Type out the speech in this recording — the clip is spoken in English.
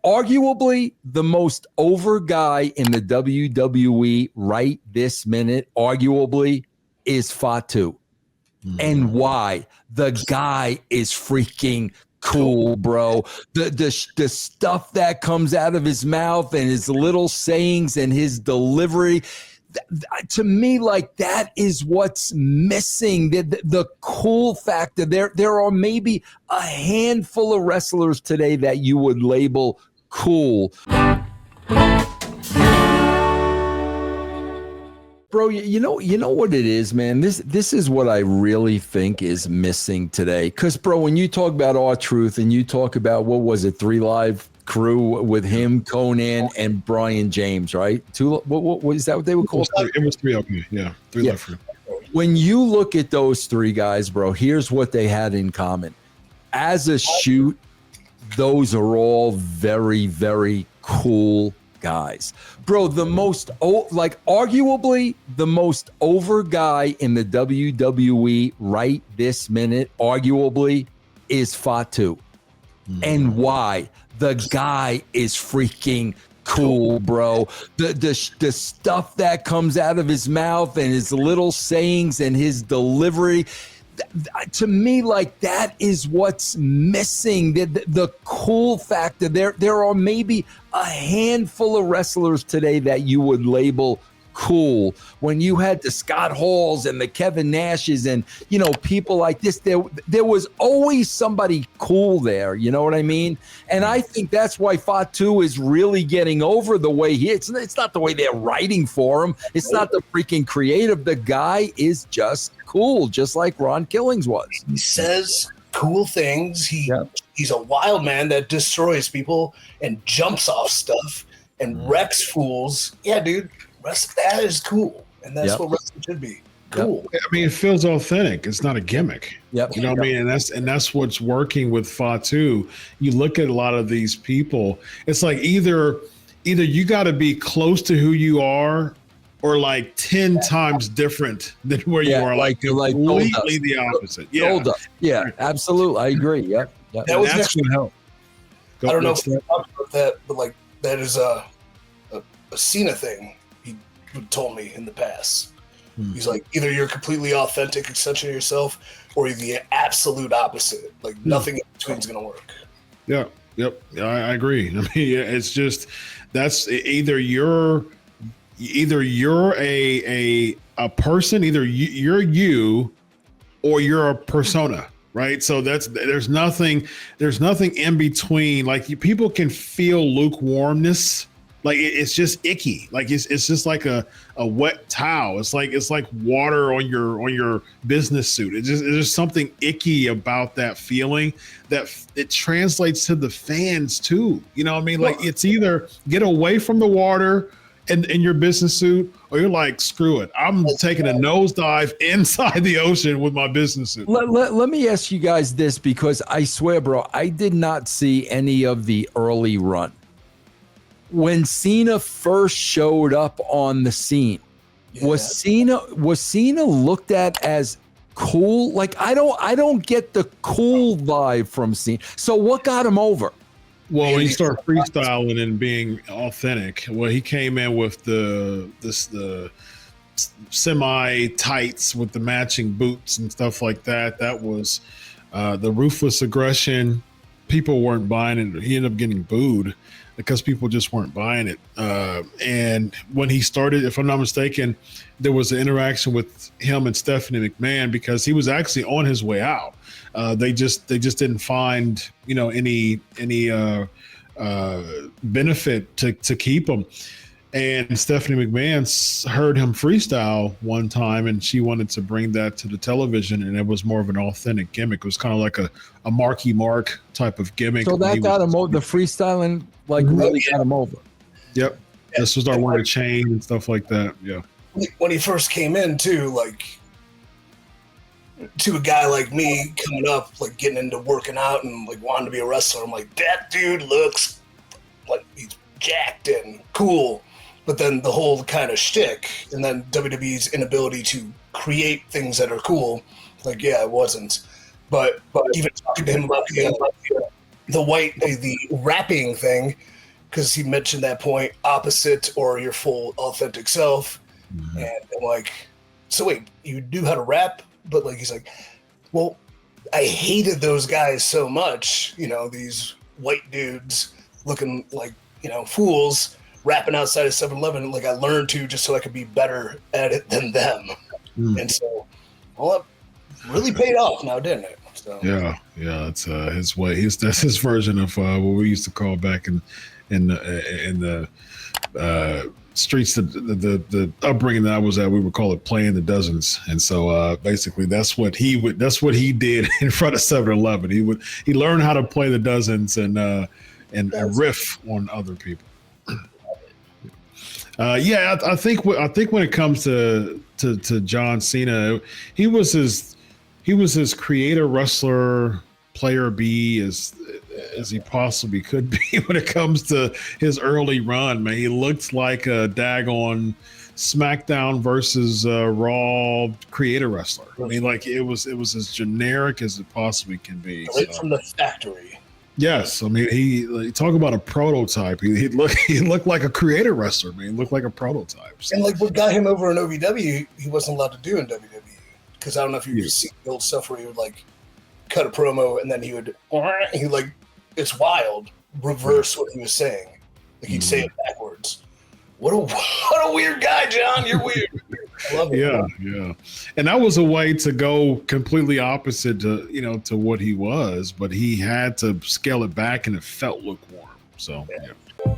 arguably the most over guy in the WWE right this minute, arguably, is Fatu. And why? The guy is freaking cool, bro. The stuff that comes out of his mouth and his little sayings and his delivery, to me, like, that is what's missing. The cool factor. There are maybe a handful of wrestlers today that you would label cool. Bro, you know what it is, man? This is what I really think is missing today. Because, bro, when you talk about R-Truth and you talk about, what was it, 3 Live Crew with him, Conan, and Brian James, right? What is that what they were called? It was 3 of me, yeah. 3 Live Crew. When you look at those 3 guys, bro, here's what they had in common. As a shoot, those are all very, very cool guys. Bro, arguably the most over guy in the WWE right this minute, arguably, is Fatu. And why? The guy is freaking cool, bro. The stuff that comes out of his mouth and his little sayings and his delivery, to me, like, that is what's missing. The cool factor. There are maybe a handful of wrestlers today that you would label cool. When you had the Scott Halls and the Kevin Nashes and, people like this, there was always somebody cool there. You know what I mean? And I think that's why Fatu is really getting over the way it's not the way they're writing for him. It's not the freaking creative. The guy is just cool, just like Ron Killings was. He says cool things. He's a wild man that destroys people and jumps off stuff and wrecks fools. Yeah, dude. That is cool, and that's what wrestling should be. Cool. I mean, it feels authentic. It's not a gimmick. Yep. You know what I mean? And that's what's working with Fatu. You look at a lot of these people. It's like either you got to be close to who you are, or like 10 times different than where you are. Like completely the opposite. Yeah, absolutely. I agree. Yep. That was that's going to help. I don't know if we talked about that, but like that is a Cena thing. He told me in the past. He's like, either you're a completely authentic extension of yourself, or you're the absolute opposite. Like nothing in between is going to work. Yeah. Yep. I agree. I mean, it's just that's either you're a person, either you're you, or you're a persona. Right. So there's nothing in between. Like people can feel lukewarmness. Like it's just icky. Like it's just like a wet towel. It's like water on your business suit. There's something icky about that feeling that it translates to the fans too. You know what I mean? Like it's either get away from the water in your business suit, or you're like, screw it. I'm taking a nosedive inside the ocean with my business suit. Let me ask you guys this, because I swear, bro, I did not see any of the early run. When Cena first showed up on the scene, was Cena looked at as cool? Like I don't get the cool vibe from Cena. So what got him over? Well, when you start freestyling and being authentic, well, he came in with the semi tights with the matching boots and stuff like that. That was the ruthless aggression. People weren't buying it. He ended up getting booed because people just weren't buying it. And when he started, if I'm not mistaken, there was an interaction with him and Stephanie McMahon because he was actually on his way out. They just didn't find, any benefit to keep him. And Stephanie McMahon heard him freestyle one time, and she wanted to bring that to the television, and it was more of an authentic gimmick. It was kind of like a Marky Mark type of gimmick. So that got him over. The freestyling, really got him over. Yep. This was our wearing a chain and stuff like that. Yeah. When he first came in, too, like, to a guy like me coming up, like getting into working out and like wanting to be a wrestler, I'm like, that dude looks like he's jacked and cool. But then the whole kind of shtick, and then WWE's inability to create things that are cool, like, yeah, it wasn't. But even talking to him about the rapping thing, because he mentioned that point, opposite or your full authentic self. Mm-hmm. And I'm like, so wait, you knew how to rap? But like, he's like, well, I hated those guys so much, you know, these white dudes looking like, you know, fools rapping outside of 7-Eleven. Like I learned to just so I could be better at it than them. And so, well, it really paid off now, didn't it? So. Yeah, it's his way. That's his version of what we used to call back in the streets, the upbringing that I was at, we would call it playing the dozens. And so basically that's what he did in front of 7-Eleven. He learned how to play the dozens and riff on other people. I think when it comes to John Cena, he was his creator, wrestler, player B as he possibly could be when it comes to his early run. Man, he looked like a daggone SmackDown versus Raw creator wrestler. I mean, like it was as generic as it possibly can be. Right from the factory. Yes, I mean he talk about a prototype. He looked like a creator wrestler. Man, he looked like a prototype. So. And like what got him over in OVW, he wasn't allowed to do in WWE. Because I don't know if you see the old stuff where he would like cut a promo and then he like it's wild reverse what he was saying. Like he'd say it backwards. What a weird guy, John. You're weird. I love it. Yeah. And that was a way to go completely opposite to what he was, but he had to scale it back and it felt lukewarm. So yeah.